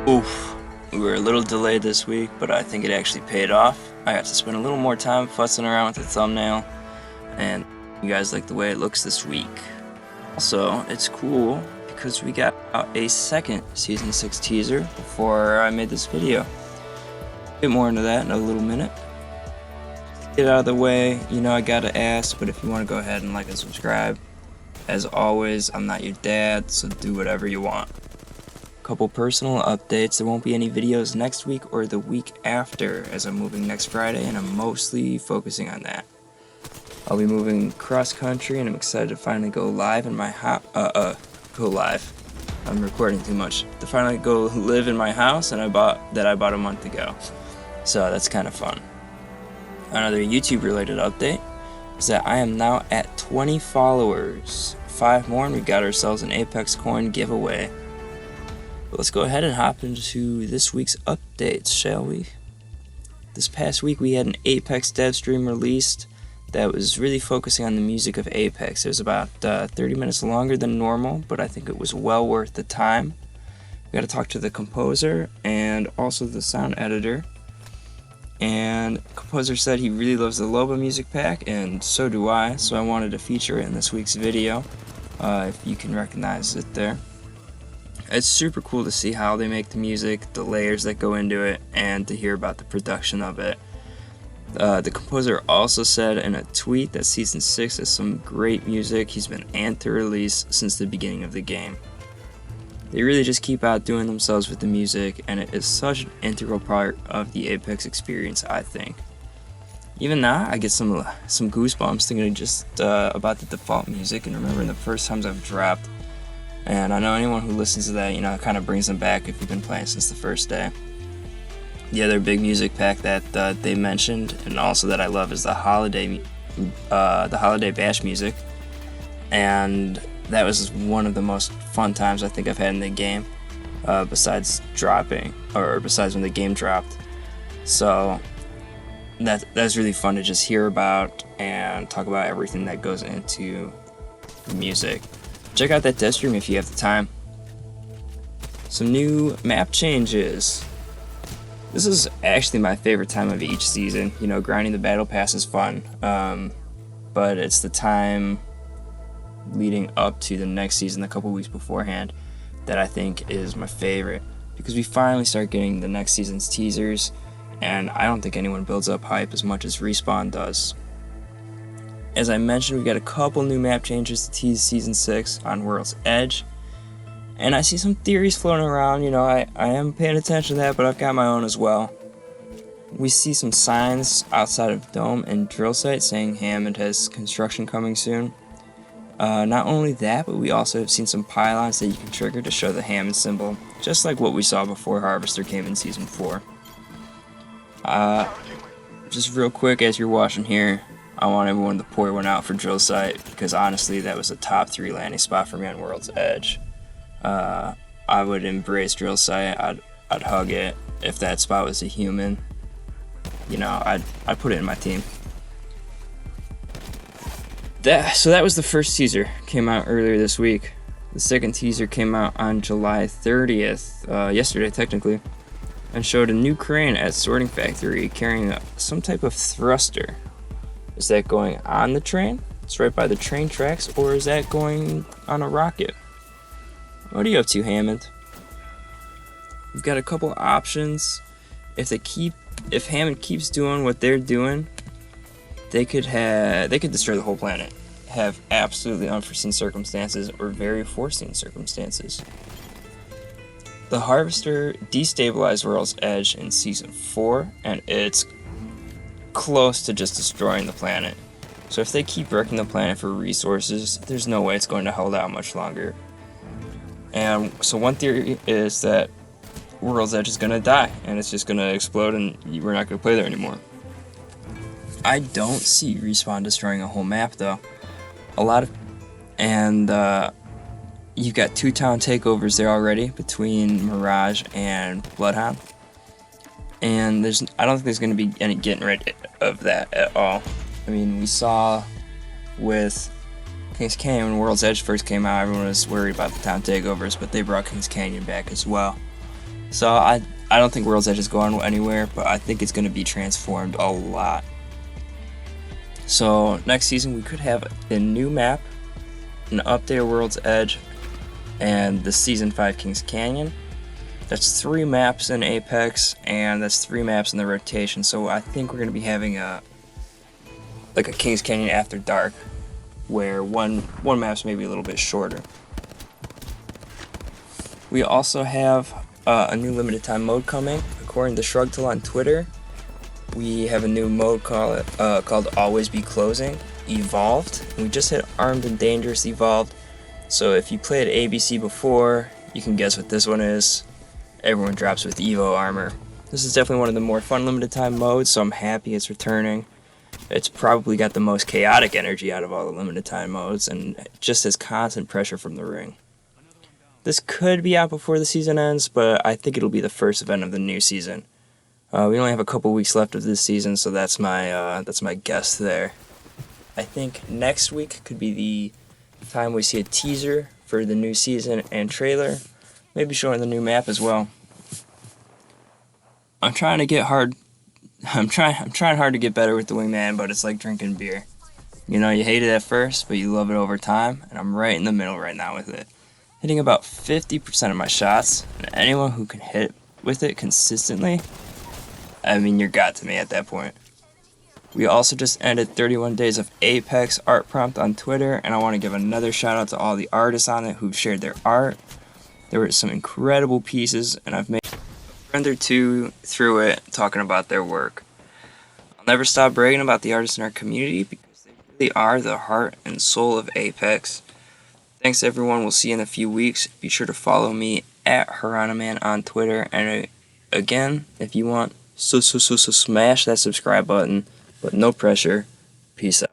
Oof, we were a little delayed this week, but I think it actually paid off. I got to spend a little more time fussing around with the thumbnail, and you guys like the way it looks this week. Also, it's cool because we got a second Season 6 teaser before I made this video. Get more into that in a little minute. Get out of the way, you know I gotta ask, but if you want to go ahead and like and subscribe, as always, I'm not your dad, so do whatever you want. Couple personal updates. There won't be any videos next week or the week after, as I'm moving next Friday and I'm mostly focusing on that. I'll be moving cross country and I'm excited to finally go live in my go live. I'm recording too much. To finally go live in my house and I bought a month ago. So that's kind of fun. Another YouTube related update is that I am now at 20 followers. 5 more and we got ourselves an Apex coin giveaway. But let's go ahead and hop into this week's updates, shall we? This past week we had an Apex dev stream released that was really focusing on the music of Apex. It was about 30 minutes longer than normal, but I think it was well worth the time. We got to talk to the composer and also the sound editor. And the composer said he really loves the Loba music pack, and so do I, so I wanted to feature it in this week's video, if you can recognize it there. It's super cool to see how they make the music, the layers that go into it, and to hear about the production of it. The composer also said in a tweet that Season 6 has some great music he's been amped to release since the beginning of the game. They really just keep outdoing themselves with the music, and it is such an integral part of the Apex experience, I think. Even now, I get some goosebumps thinking just about the default music and remembering the first times I've dropped. And I know anyone who listens to that, you know, it kind of brings them back if you've been playing since the first day. The other big music pack that they mentioned, and also that I love, is the holiday bash music. And that was one of the most fun times I think I've had in the game, besides when the game dropped. So that's really fun to just hear about and talk about everything that goes into the music. Check out that dev stream if you have the time. Some new map changes. This is actually my favorite time of each season. You know, grinding the battle pass is fun, but it's the time leading up to the next season, a couple weeks beforehand, that I think is my favorite, because we finally start getting the next season's teasers, and I don't think anyone builds up hype as much as Respawn does. As I mentioned, we got a couple new map changes to tease Season 6 on World's Edge. And I see some theories floating around, you know, I am paying attention to that, but I've got my own as well. We see some signs outside of Dome and Drill Site saying Hammond has construction coming soon. Not only that, but we also have seen some pylons that you can trigger to show the Hammond symbol, just like what we saw before Harvester came in Season 4. Just real quick, as you're watching here, I want everyone to pour one out for Drill Site, because honestly that was a top 3 landing spot for me on World's Edge. I would embrace Drill Site, I'd hug it. If that spot was a human, you know, I'd put it in my team. So that was the first teaser, came out earlier this week. The second teaser came out on July 30th, yesterday technically, and showed a new crane at Sorting Factory carrying some type of thruster. Is that going on the train? It's right by the train tracks, or is that going on a rocket? What are you up to, Hammond? We've got a couple options. If Hammond keeps doing what they're doing, they could destroy the whole planet, have absolutely unforeseen circumstances or very foreseen circumstances. The Harvester destabilized World's Edge in Season 4, and it's close to just destroying the planet. So if they keep wrecking the planet for resources, there's no way it's going to hold out much longer. And so one theory is that World's Edge is going to die, and it's just going to explode, and we're not going to play there anymore. I don't see Respawn destroying a whole map, though. You've got 2 town takeovers there already between Mirage and Bloodhound. And I don't think there's going to be any getting rid of that at all. I mean, we saw with Kings Canyon, when World's Edge first came out, everyone was worried about the town takeovers, but they brought Kings Canyon back as well. So I don't think World's Edge is going anywhere, but I think it's going to be transformed a lot. So next season we could have a new map, an updated World's Edge, and the Season 5 Kings Canyon. That's 3 maps in Apex, and that's 3 maps in the rotation. So I think we're going to be having a Kings Canyon After Dark, where one map's maybe a little bit shorter. We also have a new limited time mode coming. According to Shrugtal on Twitter, we have a new mode called Always Be Closing, Evolved. We just hit Armed and Dangerous Evolved. So if you played ABC before, you can guess what this one is. Everyone drops with Evo armor. This is definitely one of the more fun limited time modes, so I'm happy it's returning. It's probably got the most chaotic energy out of all the limited time modes, and just has constant pressure from the ring. This could be out before the season ends, but I think it'll be the first event of the new season. We only have a couple weeks left of this season, so that's my guess there. I think next week could be the time we see a teaser for the new season and trailer, maybe showing the new map as well. I'm trying hard to get better with the wingman, but it's like drinking beer. You know, you hate it at first, but you love it over time, and I'm right in the middle right now with it. Hitting about 50% of my shots, and anyone who can hit with it consistently, I mean, you're God to me at that point. We also just ended 31 days of Apex art prompt on Twitter, and I want to give another shout out to all the artists on it who've shared their art. There were some incredible pieces, and I've made a friend or two through it talking about their work. I'll never stop bragging about the artists in our community because they really are the heart and soul of Apex. Thanks everyone, we'll see you in a few weeks. Be sure to follow me at Haranaman on Twitter, and again, if you want, smash that subscribe button, but no pressure. Peace out.